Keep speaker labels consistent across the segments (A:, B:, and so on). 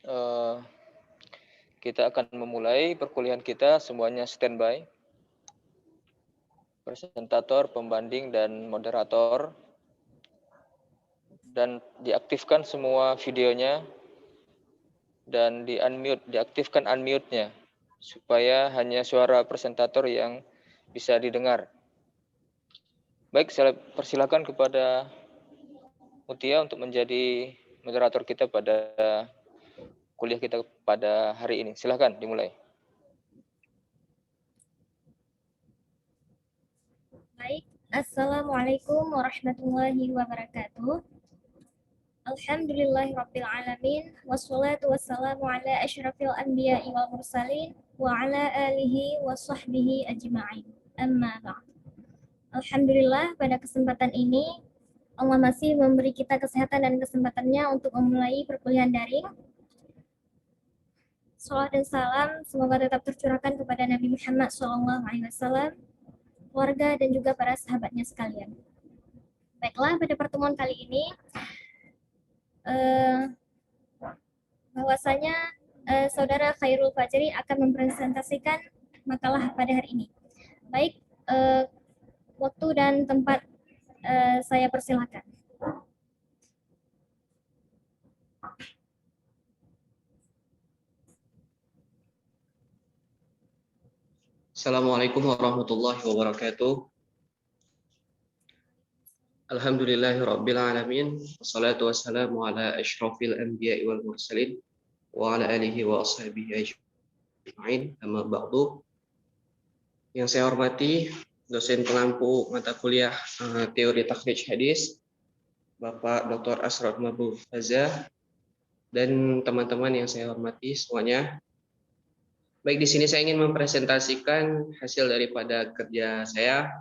A: Eh, kita akan memulai perkuliahan kita, semuanya standby. Presentator, pembanding, dan moderator. Dan diaktifkan semua videonya. Dan diaktifkan unmute-nya. Supaya hanya suara presentator yang bisa didengar. Baik, saya persilakan kepada Mutia untuk menjadi moderator kita pada kuliah kita pada hari ini. Silakan dimulai.
B: Baik, Assalamualaikum warahmatullahi wabarakatuh. Alhamdulillahirrabbilalamin. Wassalatu wassalamu ala asyrafil anbiya'i wal mursalin wa ala alihi wa sahbihi ajma'in. Amma ba'd. Alhamdulillah, pada kesempatan ini Allah masih memberi kita kesehatan dan kesempatannya untuk memulai perkuliahan daring. Salawat dan salam semoga tetap tercurahkan kepada Nabi Muhammad SAW, keluarga, dan juga para sahabatnya sekalian. Baiklah, pada pertemuan kali ini bahwasanya Saudara Khairul Fajri akan mempresentasikan makalah pada hari ini. Baik, waktu dan tempat saya persilakan.
C: Assalamualaikum warahmatullahi wabarakatuh. Alhamdulillahirabbil alamin. Wassalatu wassalamu ala asyrafil anbiya'i wal mursalin wa ala alihi wa ashabihi ajma'in. Amma ba'du. Yang saya hormati dosen pengampu mata kuliah teori takhrij hadis Bapak Dr. Asrad Mabul Faza, dan teman-teman yang saya hormati semuanya. Baik, di sini saya ingin mempresentasikan hasil daripada kerja saya.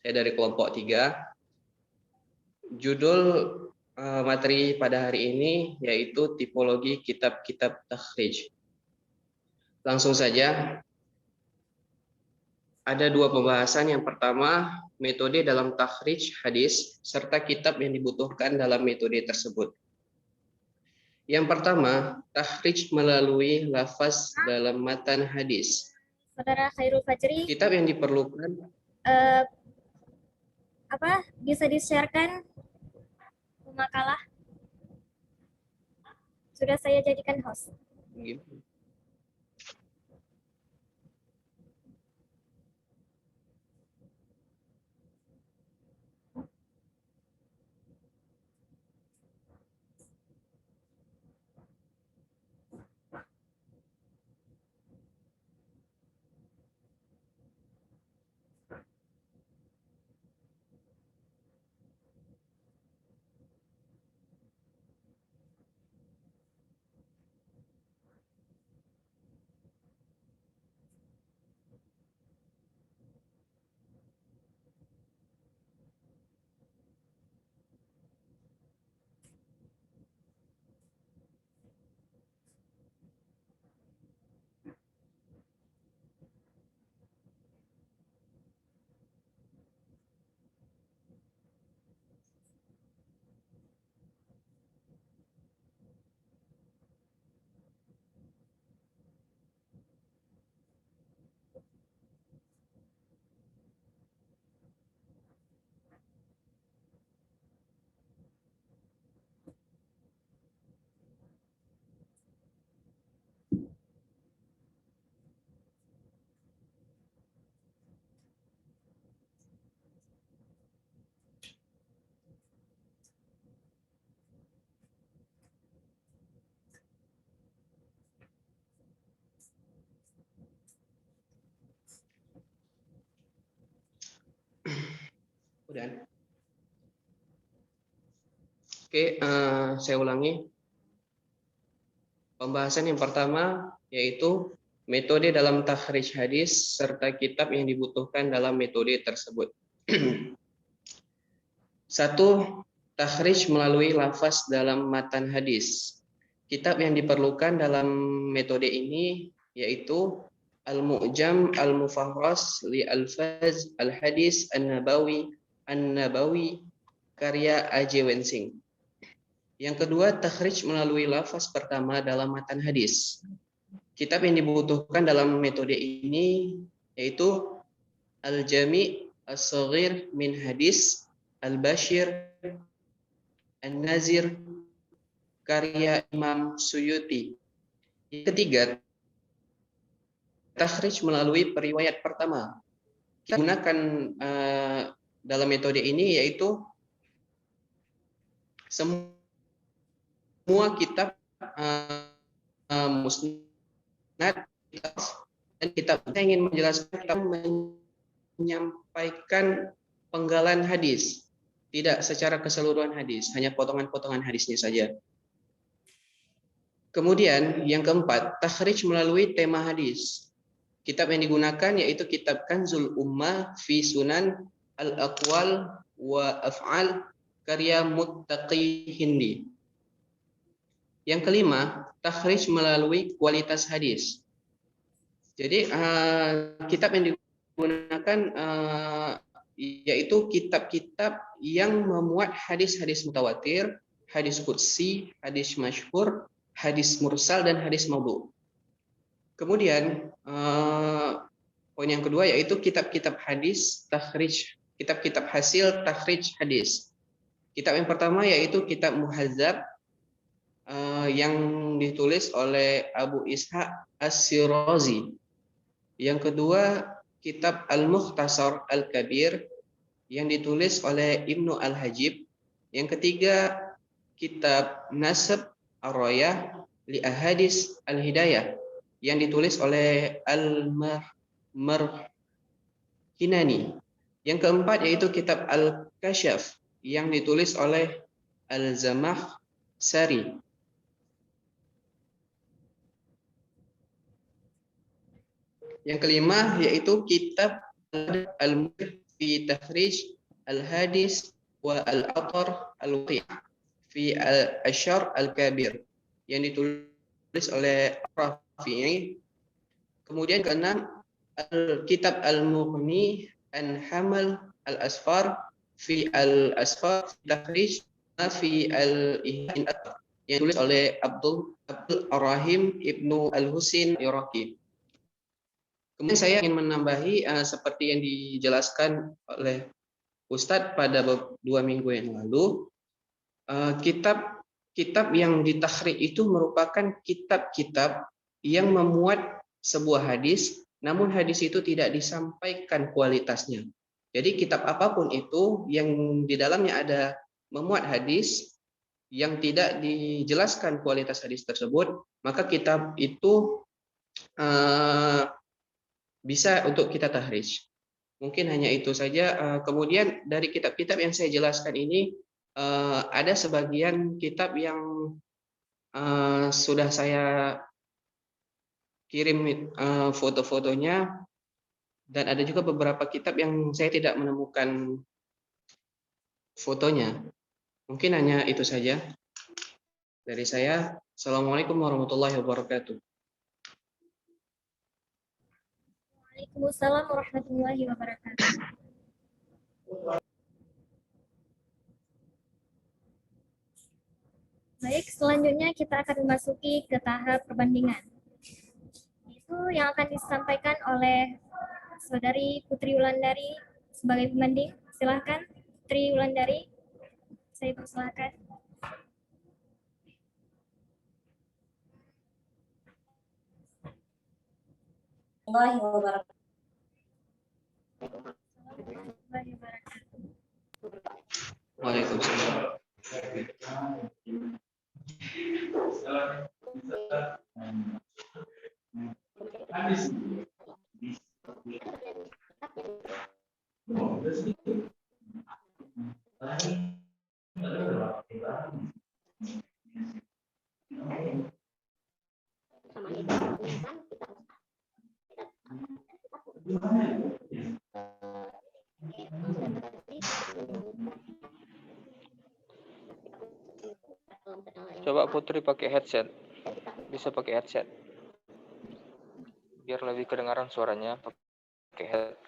C: Saya dari kelompok 3. Judul materi pada hari ini yaitu tipologi kitab-kitab takhrij. Langsung saja, ada 2 pembahasan. Yang pertama, metode dalam takhrij hadis serta kitab yang dibutuhkan dalam metode tersebut. Yang pertama, takhrij melalui lafaz dalam matan hadis.
B: Saudara Khairul Fajri,
C: Kitab yang diperlukan
B: bisa di-sharekan makalah? Sudah saya jadikan host.
C: Udah. Oke, saya ulangi. Pembahasan yang pertama yaitu metode dalam takhrij hadis serta kitab yang dibutuhkan dalam metode tersebut. 1. Takhrij melalui lafaz dalam matan hadis. Kitab yang diperlukan dalam metode ini yaitu Al-Mu'jam Al-Mufahras li Al-Faz Al-Hadis An-Nabawi karya A.J. Wensing. Yang kedua, takhrij melalui lafaz pertama dalam matan hadis. Kitab yang dibutuhkan dalam metode ini yaitu Al-Jami' As-Saghir min Hadis Al-Bashir An-Nazir karya Imam Suyuti. Yang ketiga, takhrij melalui periwayat pertama. Kita gunakan dalam metode ini yaitu semua kitab musnad dan kita ingin menjelaskan, kita menyampaikan penggalan hadis, tidak secara keseluruhan hadis, hanya potongan-potongan hadisnya saja. Kemudian yang keempat, takhrij melalui tema hadis. Kitab yang digunakan yaitu kitab Kanzul Ummah fi Sunan Al-Aqwal wa Af'al karya Muttaqi Hindi. Yang kelima, takhrij melalui kualitas hadis. Jadi kitab yang digunakan yaitu kitab-kitab yang memuat hadis-hadis mutawatir, hadis qudsi, hadis masyhur, hadis mursal dan hadis maudhu. Kemudian poin yang kedua yaitu kitab-kitab hadis takhrij, kitab-kitab hasil takhrij hadis. Kitab yang pertama yaitu kitab Muhazzab yang ditulis oleh Abu Ishaq As-Sirazi. Yang kedua, kitab Al-Mukhtasar Al-Kabir yang ditulis oleh Ibnu Al-Hajib. Yang ketiga, kitab Nasab Ar-Rayah li Ahadis Al-Hidayah yang ditulis oleh Al-Marhinani. Yang keempat yaitu kitab Al-Kashaf yang ditulis oleh Al-Zamakhsyari. Yang kelima yaitu kitab Al-Mughni fi Takhrij Al-Hadis wa Al-Athar Al-Waqi' fi Al-Ashar Al-Kabir yang ditulis oleh Rafi'i. Kemudian keenam, kitab Al-Mughni an Hamal Al-Asfar fi Al-Asfar Takhrij fi Al-Ihyan yang ditulis oleh Abdul Ar-Rahim Ibnu Al-Husin Iraqi. Kemudian saya ingin menambahi seperti yang dijelaskan oleh Ustadz pada 2 minggu yang lalu, kitab yang ditakhrij itu merupakan kitab-kitab yang memuat sebuah hadis, namun hadis itu tidak disampaikan kualitasnya. Jadi kitab apapun itu yang di dalamnya ada memuat hadis yang tidak dijelaskan kualitas hadis tersebut, maka kitab itu bisa untuk kita tahrij. Mungkin hanya itu saja. Kemudian dari kitab-kitab yang saya jelaskan ini ada sebagian kitab yang sudah saya kirim foto-fotonya, dan ada juga beberapa kitab yang saya tidak menemukan fotonya. Mungkin hanya itu saja dari saya. Assalamualaikum warahmatullahi wabarakatuh.
B: Waalaikumsalam warahmatullahi wabarakatuh. Baik, selanjutnya kita akan memasuki ke tahap perbandingan. Itu yang akan disampaikan oleh Saudari Putri Wulandari sebagai pembanding. Silahkan, Putri Wulandari. Saya persilakan.
C: Waalaikumsalam.
A: Coba Putri pakai headset. Bisa pakai headset. Biar lebih kedengaran suaranya pakai headset.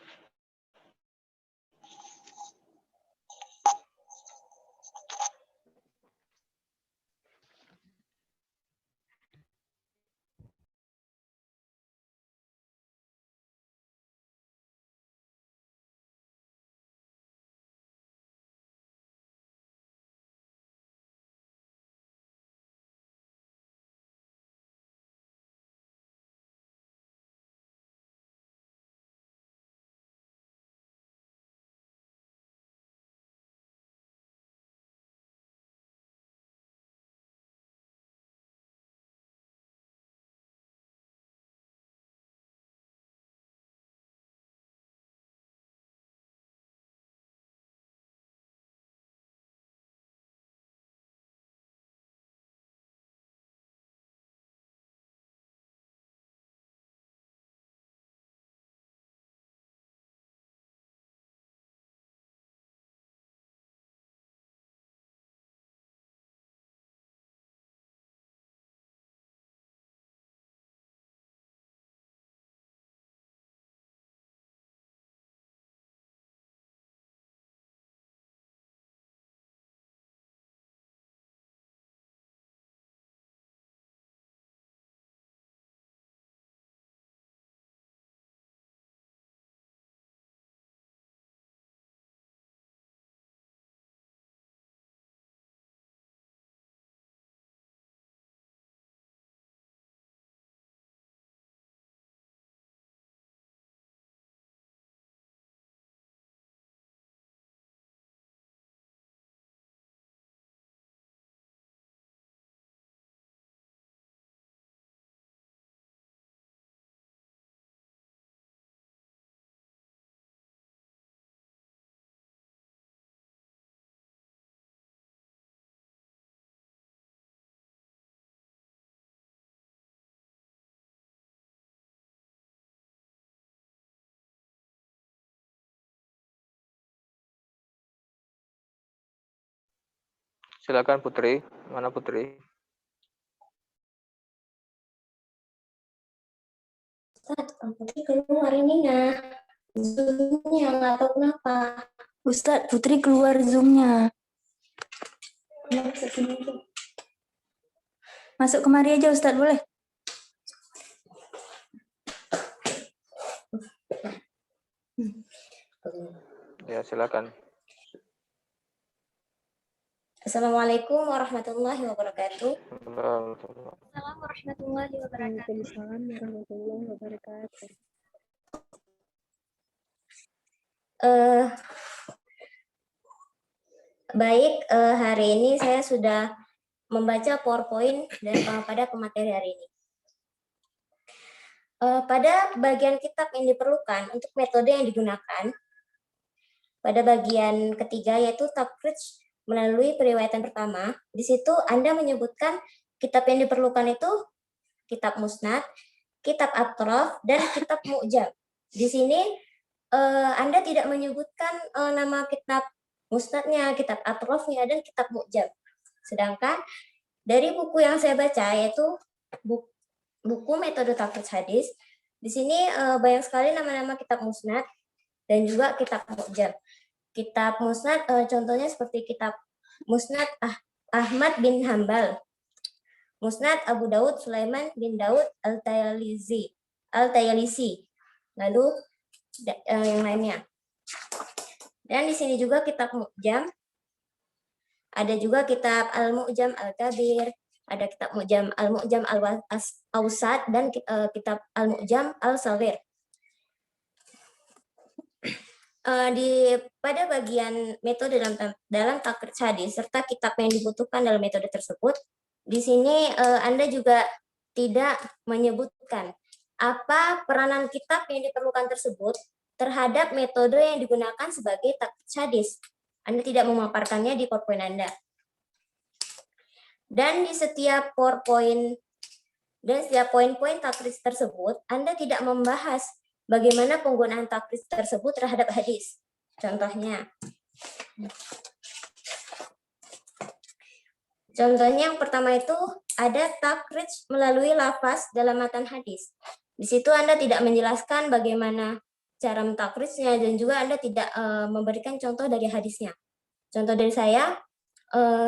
A: Silakan Putri. Mana Putri?
B: Ustaz, Putri keluar ininya. Zoom-nya nggak tahu kenapa.
D: Ustadz, Putri keluar Zoom-nya. Masuk kemari aja Ustadz, boleh?
A: Ya, silakan.
B: Assalamualaikum warahmatullahi wabarakatuh.
A: Waalaikumsalam.
B: Assalamualaikum warahmatullahi wabarakatuh.
D: Waalaikumsalam warahmatullahi wabarakatuh.
B: Baik, hari ini saya sudah membaca PowerPoint pada materi hari ini. Pada bagian kitab yang diperlukan untuk metode yang digunakan, pada bagian ketiga yaitu takrij melalui periwayatan pertama, di situ Anda menyebutkan kitab yang diperlukan itu kitab musnad, kitab atrof, dan kitab mu'jam. Di sini Anda tidak menyebutkan nama kitab musnadnya, kitab atrofnya, dan kitab mu'jam. Sedangkan dari buku yang saya baca yaitu buku metode takrij hadis, di sini banyak sekali nama-nama kitab musnad dan juga kitab mu'jam. Kitab musnad contohnya seperti kitab musnad Ahmad bin Hambal, musnad Abu Daud Sulaiman bin Daud Al-Tayalisi, lalu yang lainnya. Dan di sini juga kitab mu'jam, ada juga kitab Al-Mu'jam Al-Kabir, ada kitab Al-Mu'jam Al-Awsat, dan kitab Al-Mu'jam Al-Saghir. Pada bagian metode dalam takrij hadis serta kitab yang dibutuhkan dalam metode tersebut, di sini Anda juga tidak menyebutkan apa peranan kitab yang diperlukan tersebut terhadap metode yang digunakan sebagai takrij hadis. Anda tidak memaparkannya di PowerPoint Anda. Dan di setiap PowerPoint dan setiap poin-poin takrij tersebut, Anda tidak membahas bagaimana penggunaan takrij tersebut terhadap hadis. Contohnya yang pertama itu ada takrij melalui lafaz dalam matan hadis. Di situ Anda tidak menjelaskan bagaimana cara mentakrijnya dan juga Anda tidak memberikan contoh dari hadisnya. Contoh dari saya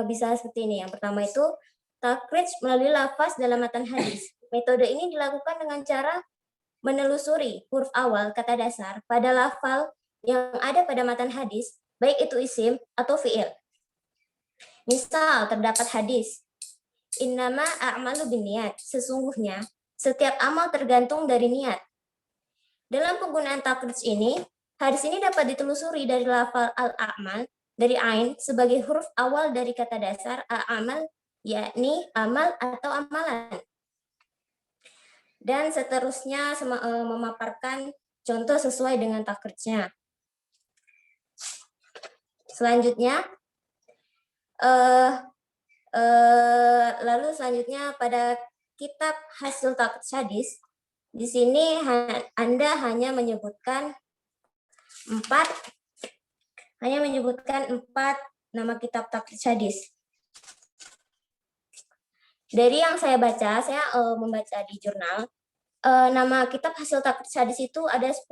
B: bisa seperti ini. Yang pertama itu takrij melalui lafaz dalam matan hadis. Metode ini dilakukan dengan cara menelusuri huruf awal kata dasar pada lafal yang ada pada matan hadis, baik itu isim atau fi'il. Misal terdapat hadis, innama a'malu binniyat, sesungguhnya setiap amal tergantung dari niat. Dalam penggunaan takrij ini, hadis ini dapat ditelusuri dari lafal al-a'mal, dari ain sebagai huruf awal dari kata dasar al-amal, yakni amal atau amalan. Dan seterusnya memaparkan contoh sesuai dengan takrijnya. Selanjutnya, pada kitab hasil takrij hadis, di sini Anda hanya menyebutkan empat nama kitab takrij hadis. Dari yang saya baca, saya membaca di jurnal, nama kitab hasil takrij hadis itu ada 10.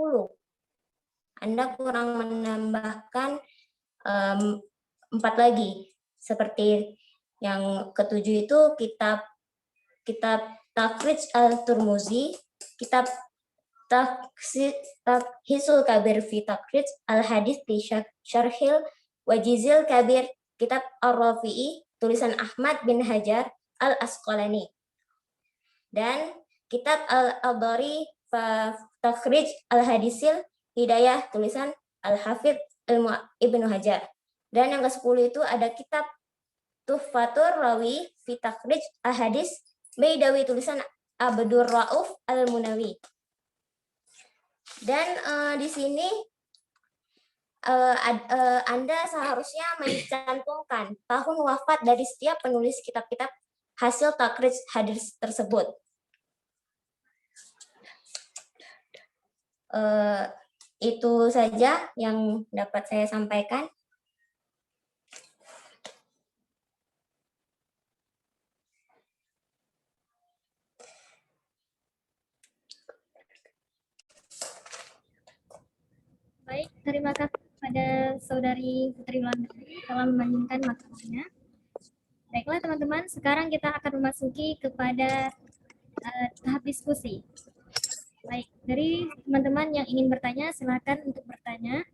B: Anda kurang menambahkan 4 lagi. Seperti yang ketujuh itu kitab takrij al-Turmuzi, kitab Takhizul Kabir fi takrij al-Hadis di Syarhil Wajizil Kabir, kitab Ar-Rafi'i, tulisan Ahmad bin Hajar Al-Asqalani, dan kitab Al-Adari Takhrij Al-Hadisil Hidayah, tulisan Al-Hafidh Ibnu Hajar. Dan yang ke-10 itu ada kitab Tuhfatur Rawi fi Takhrij Al-Hadis Baidawi, tulisan Abdur Rauf Al-Munawi. Dan di sini Anda seharusnya mencantumkan tahun wafat dari setiap penulis kitab-kitab hasil takrij hadis tersebut. Itu saja yang dapat saya sampaikan. terima kasih pada Saudari Putri Wulandari telah membandingkan materinya. Baiklah teman-teman, sekarang kita akan memasuki kepada tahap diskusi. Baik, dari teman-teman yang ingin bertanya, silakan untuk bertanya.